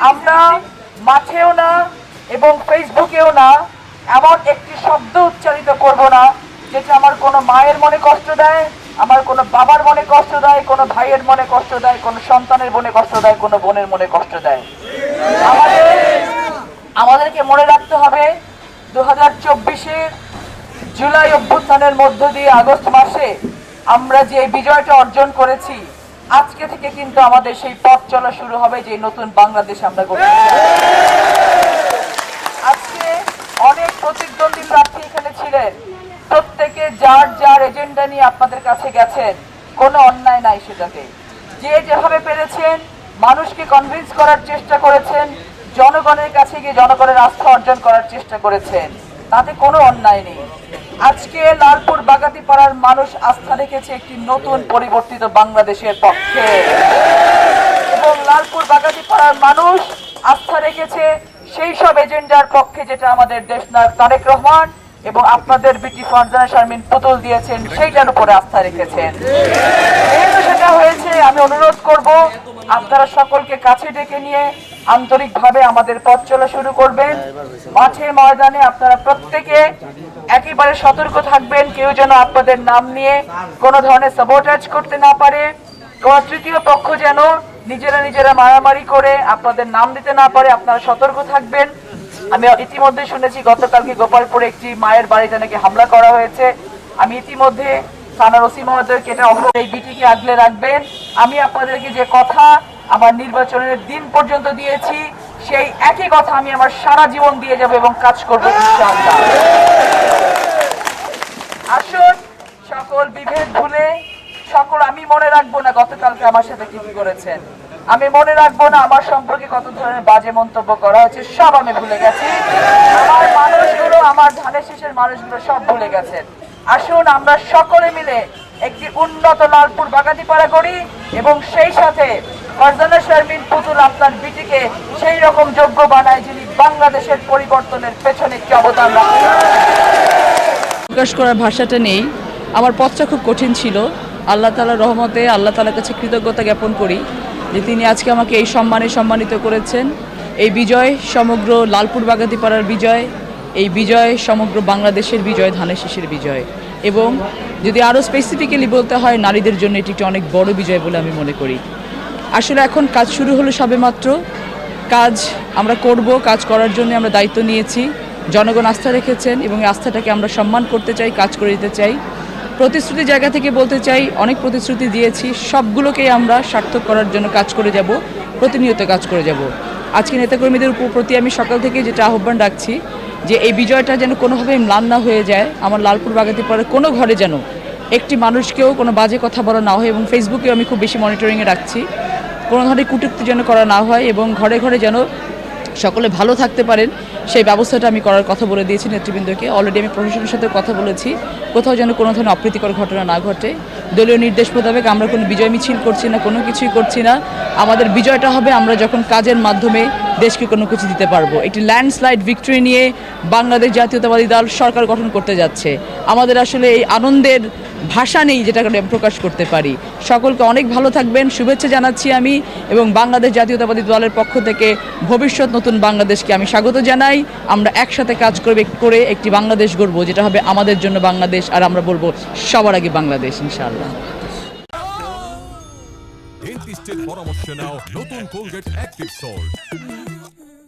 আমরা মাঠেও না এবং ফেসবুকেও না এমন একটি শব্দ উচ্চারিত করব না যেটা আমার কোনো মায়ের মনে কষ্ট দেয়, আমার কোনো বাবার মনে কষ্ট দেয়, কোনো ভাইয়ের মনে কষ্ট দেয়, কোনো সন্তানের মনে কষ্ট দেয়, কোনো বোনের মনে কষ্ট দেয়। আমাদেরকে মনে রাখতে হবে 2024-এর জুলাই অভ্যুত্থানের মধ্য দিয়ে আগস্ট মাসে আমরা যে বিজয়টা অর্জন করেছি, আজকে থেকে কিন্তু আমাদের সেই পথ চলা শুরু হবে যে নতুন বাংলাদেশ আমরা গড়তে চাই। আজকে অনেক প্রতিদ্বন্দ্বী প্রার্থী এখানে ছিলেন, প্রত্যেকে যার যার এজেন্ডা নিয়ে আপনাদের কাছে গেছেন, কোনো অন্যায় নাই সেটাতে। যে যেভাবে পেরেছেন মানুষকে কনভিন্স করার চেষ্টা করেছেন, জনগণের কাছে গিয়ে জনগণের আস্থা অর্জন করার চেষ্টা করেছেন, তাতে কোনো অন্যায় নেই। আজকে লালপুর বাগাতিপাড়ার মানুষ আস্থা রেখেছে একটি নতুন পরিবর্তিত বাংলাদেশের পক্ষে, এবং লালপুর বাগাতিপাড়ার মানুষ আস্থা রেখেছে সেই সব এজেন্ডার পক্ষে যেটা আমাদের দেশনায়ক তারেক রহমান এবং আপনাদের বিটি ফারজানা শারমিন পুতুল দিয়েছেন, সেইটার উপরে আস্থা রেখেছেন। যেহেতু সেটা হয়েছে, আমি অনুরোধ করব আপনারা সকলকে কাছে ডেকে নিয়ে আন্তরিকভাবে আমাদের পথ চলা শুরু করবেন। মাঠে ময়দানে আপনারা প্রত্যেকে একেবারে সতর্ক থাকবেন, কেউ যেন আপনাদের নাম নিয়ে কোনো ধরনের সাবোটাজ করতে না পারে, কোন তৃতীয় পক্ষ যেন নিজেরা মারামারি করে আপনাদের নাম দিতে না পারে। আপনারা সতর্ক থাকবেন। আমি ইতিমধ্যে শুনেছি গতকালকে গোপালপুরে একটি মায়ের বাড়িতে নাকি হামলা করা হয়েছে। আমি ইতিমধ্যে থানার ওসি মহোদয়কে এটা এই বিটিকে আগলে রাখবেন। আমি আপনাদেরকে যে কথা আমার নির্বাচনের দিন পর্যন্ত দিয়েছি, সেই একই কথা আমি আমার সারা জীবন দিয়ে যাব এবং কাজ করবো ইনশাআল্লাহ। আসুন সকল বিভেদ ভুলে আমি মনে রাখবো না গতকালকে আমার সাথে কি করেছেন, আমি মনে রাখবো না আমার সম্পর্কে কত ধরনের বাজে মন্তব্য করা হয়েছে, সব আমি ভুলে গেছি। আমার মানুষগুলো, আমার ধানের শীষের মানুষগুলো সব ভুলে গেছেন। আসুন আমরা সকলে মিলে একটি উন্নত লালপুর বাগাতিপাড়া করি এবং সেই সাথে ফারজানা শারমিন পুতুল আপনার বিটিকে সেই রকম যোগ্য বানায় যিনি বাংলাদেশের পরিবর্তনের পেছনে একটি অবদান রাখেন। প্রকাশ করার ভাষাটা নেই, আমার পথটা খুব কঠিন ছিল। আল্লাহ তাআলার রহমতে আল্লাহ তাআলার কাছে কৃতজ্ঞতা জ্ঞাপন করি যে তিনি আজকে আমাকে এই সম্মানে সম্মানিত করেছেন। এই বিজয় সমগ্র লালপুর বাগাতিপাড়ার বিজয়, এই বিজয় সমগ্র বাংলাদেশের বিজয়, ধানের শীষের বিজয়। এবং যদি আরও স্পেসিফিক্যালি বলতে হয়, নারীদের জন্য এটি একটি অনেক বড় বিজয় বলে আমি মনে করি। আসলে এখন কাজ শুরু হলো সবেমাত্র, কাজ আমরা করব, কাজ করার জন্য আমরা দায়িত্ব নিয়েছি। জনগণ আস্থা রেখেছেন এবং এই আস্থাটাকে আমরা সম্মান করতে চাই, কাজ করে দিতে চাই। প্রতিশ্রুতির জায়গা থেকে বলতে চাই, অনেক প্রতিশ্রুতি দিয়েছি, সবগুলোকেই আমরা সার্থক করার জন্য কাজ করে যাব, প্রতিনিয়ত কাজ করে যাব। আজকে নেতাকর্মীদের প্রতি আমি সকাল থেকে যেটা আহ্বান রাখছি যে এই বিজয়টা যেন কোনোভাবে ম্লান না হয়ে যায়। আমার লালপুর বাগাতিপাড়ার কোনো ঘরে যেন একটি মানুষকেও কোনো বাজে কথা বলা না হয়, এবং ফেসবুকেও আমি খুব বেশি মনিটরিংয়ে রাখছি, কোনো ধরনের কটূক্তি যেন করা না হয়, এবং ঘরে ঘরে যেন সকলে ভালো থাকতে পারেন সেই ব্যবস্থাটা আমি করার কথা বলে দিয়েছি নেতৃবৃন্দকে। অলরেডি আমি প্রশাসনের সাথে কথা বলেছি, কোথাও যেন কোনো ধরনের অপ্রীতিকর ঘটনা না ঘটে। দলীয় নির্দেশ মোতাবেক আমরা কোনো বিজয় মিছিল করছি না, কোনো কিছুই করছি না। আমাদের বিজয়টা হবে আমরা যখন কাজের মাধ্যমে দেশকে কোনো কিছু দিতে পারবো। একটি ল্যান্ডস্লাইড ভিক্টরি নিয়ে বাংলাদেশ জাতীয়তাবাদী দল সরকার গঠন করতে যাচ্ছে। আমাদের আসলে এই আনন্দের ভাষা নেই যেটা প্রকাশ করতে পারি। সকলকে অনেক ভালো থাকবেন, শুভেচ্ছা জানাচ্ছি আমি, এবং বাংলাদেশ জাতীয়তাবাদী দলের পক্ষ থেকে ভবিষ্যৎ নতুন বাংলাদেশকে আমি স্বাগত জানাই। আমরা একসাথে কাজ করে একটি বাংলাদেশ গড়ব যেটা হবে আমাদের জন্য বাংলাদেশ, আর আমরা বলবো সবার আগে বাংলাদেশ ইনশাআল্লাহ। ডেন্টিস্টের পরামর্শ নাও নতুন কোলগেট অ্যাক্টিভ সল্ট।